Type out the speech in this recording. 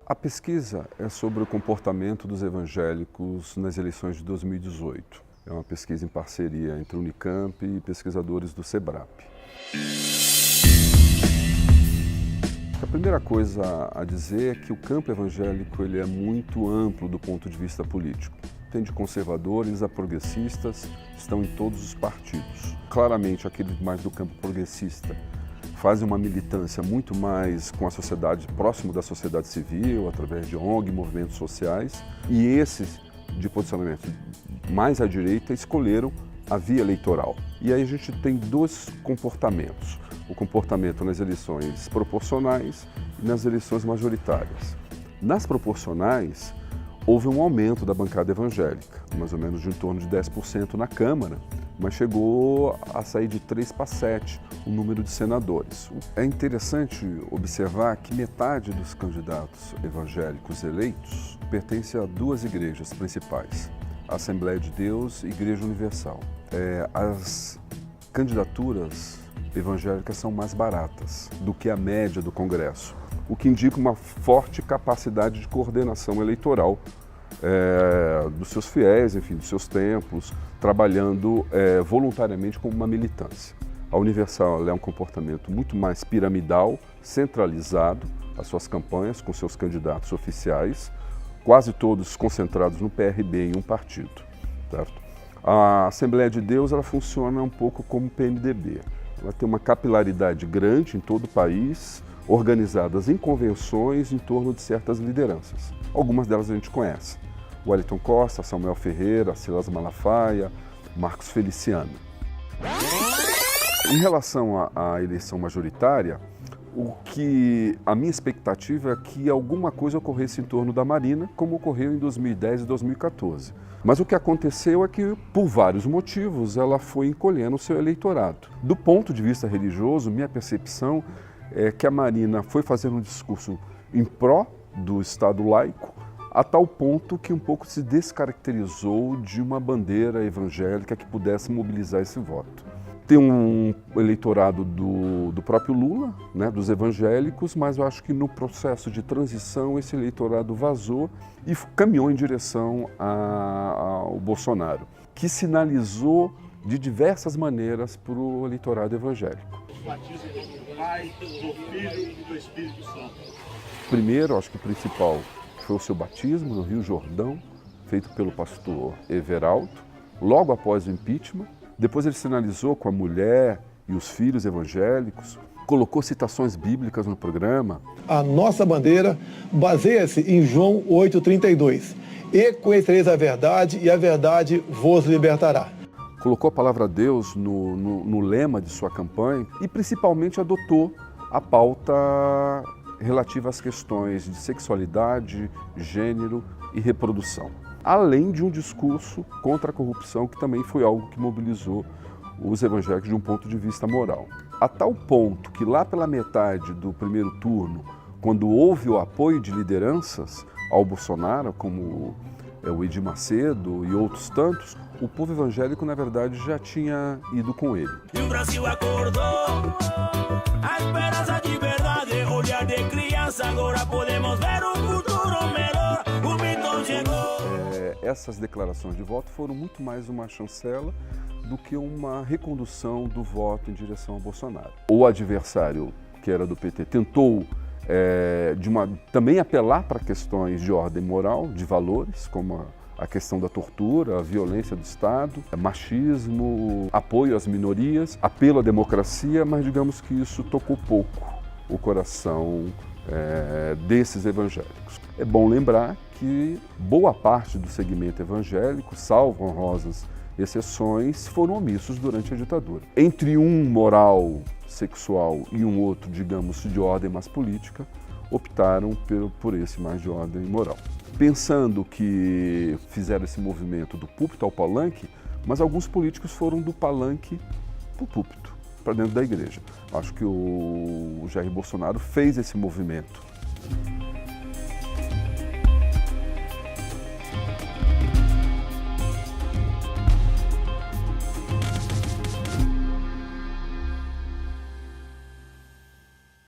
A pesquisa é sobre o comportamento dos evangélicos nas eleições de 2018. É uma pesquisa em parceria entre o Unicamp e pesquisadores do SEBRAP. A primeira coisa a dizer é que o campo evangélico ele é muito amplo do ponto de vista político. Tem de conservadores a progressistas, estão em todos os partidos. Claramente, aqueles mais do campo progressista fazem uma militância muito mais com a sociedade, próximo da sociedade civil, através de ONG, movimentos sociais, e esses de posicionamento mais à direita escolheram a via eleitoral. E aí a gente tem dois comportamentos, o comportamento nas eleições proporcionais e nas eleições majoritárias. Nas proporcionais, houve um aumento da bancada evangélica, mais ou menos de em torno de 10% na Câmara, mas chegou a sair de 3 para 7 o número de senadores. É interessante observar que metade dos candidatos evangélicos eleitos pertence a duas igrejas principais, a Assembleia de Deus e a Igreja Universal. As candidaturas evangélicas são mais baratas do que a média do Congresso, o que indica uma forte capacidade de coordenação eleitoral dos seus fiéis, enfim, dos seus templos, trabalhando voluntariamente como uma militância. A Universal é um comportamento muito mais piramidal, centralizado, as suas campanhas com seus candidatos oficiais, quase todos concentrados no PRB em um partido, certo? A Assembleia de Deus ela funciona um pouco como o PMDB. Ela tem uma capilaridade grande em todo o país, organizadas em convenções em torno de certas lideranças. Algumas delas a gente conhece. Wellington Costa, Samuel Ferreira, Silas Malafaia, Marcos Feliciano. Em relação à eleição majoritária, a minha expectativa é que alguma coisa ocorresse em torno da Marina, como ocorreu em 2010 e 2014. Mas o que aconteceu é que, por vários motivos, ela foi encolhendo o seu eleitorado. Do ponto de vista religioso, minha percepção é que a Marina foi fazendo um discurso em pró do Estado laico, a tal ponto que um pouco se descaracterizou de uma bandeira evangélica que pudesse mobilizar esse voto. Tem um eleitorado do próprio Lula, né, dos evangélicos, mas eu acho que no processo de transição esse eleitorado vazou e caminhou em direção ao Bolsonaro, que sinalizou de diversas maneiras para o eleitorado evangélico. O batismo do Pai, do Filho e do Espírito Santo. Primeiro, acho que o principal foi o seu batismo no Rio Jordão, feito pelo pastor Everaldo, logo após o impeachment. Depois ele sinalizou com a mulher e os filhos evangélicos, colocou citações bíblicas no programa. A nossa bandeira baseia-se em João 8,32. E conhecereis a verdade, e a verdade vos libertará. Colocou a palavra Deus no lema de sua campanha e principalmente adotou a pauta relativa às questões de sexualidade, gênero e reprodução. Além de um discurso contra a corrupção, que também foi algo que mobilizou os evangélicos de um ponto de vista moral. A tal ponto que lá pela metade do primeiro turno, quando houve o apoio de lideranças ao Bolsonaro, como o Edir Macedo e outros tantos, o povo evangélico, na verdade, já tinha ido com ele. E o Brasil acordou, a esperança de verdade, olhar de criança, agora podemos ver um futuro melhor, o Milton chegou. Essas declarações de voto foram muito mais uma chancela do que uma recondução do voto em direção ao Bolsonaro. O adversário, que era do PT, tentou também apelar para questões de ordem moral, de valores, como a questão da tortura, a violência do Estado, machismo, apoio às minorias, apelo à democracia, mas digamos que isso tocou pouco o coração desses evangélicos. É bom lembrar que boa parte do segmento evangélico, salvo honrosas exceções, foram omissos durante a ditadura. Entre um moral sexual e um outro, digamos, de ordem mais política, optaram por esse mais de ordem moral. Pensando que fizeram esse movimento do púlpito ao palanque, mas alguns políticos foram do palanque para o púlpito, para dentro da igreja. Acho que o Jair Bolsonaro fez esse movimento.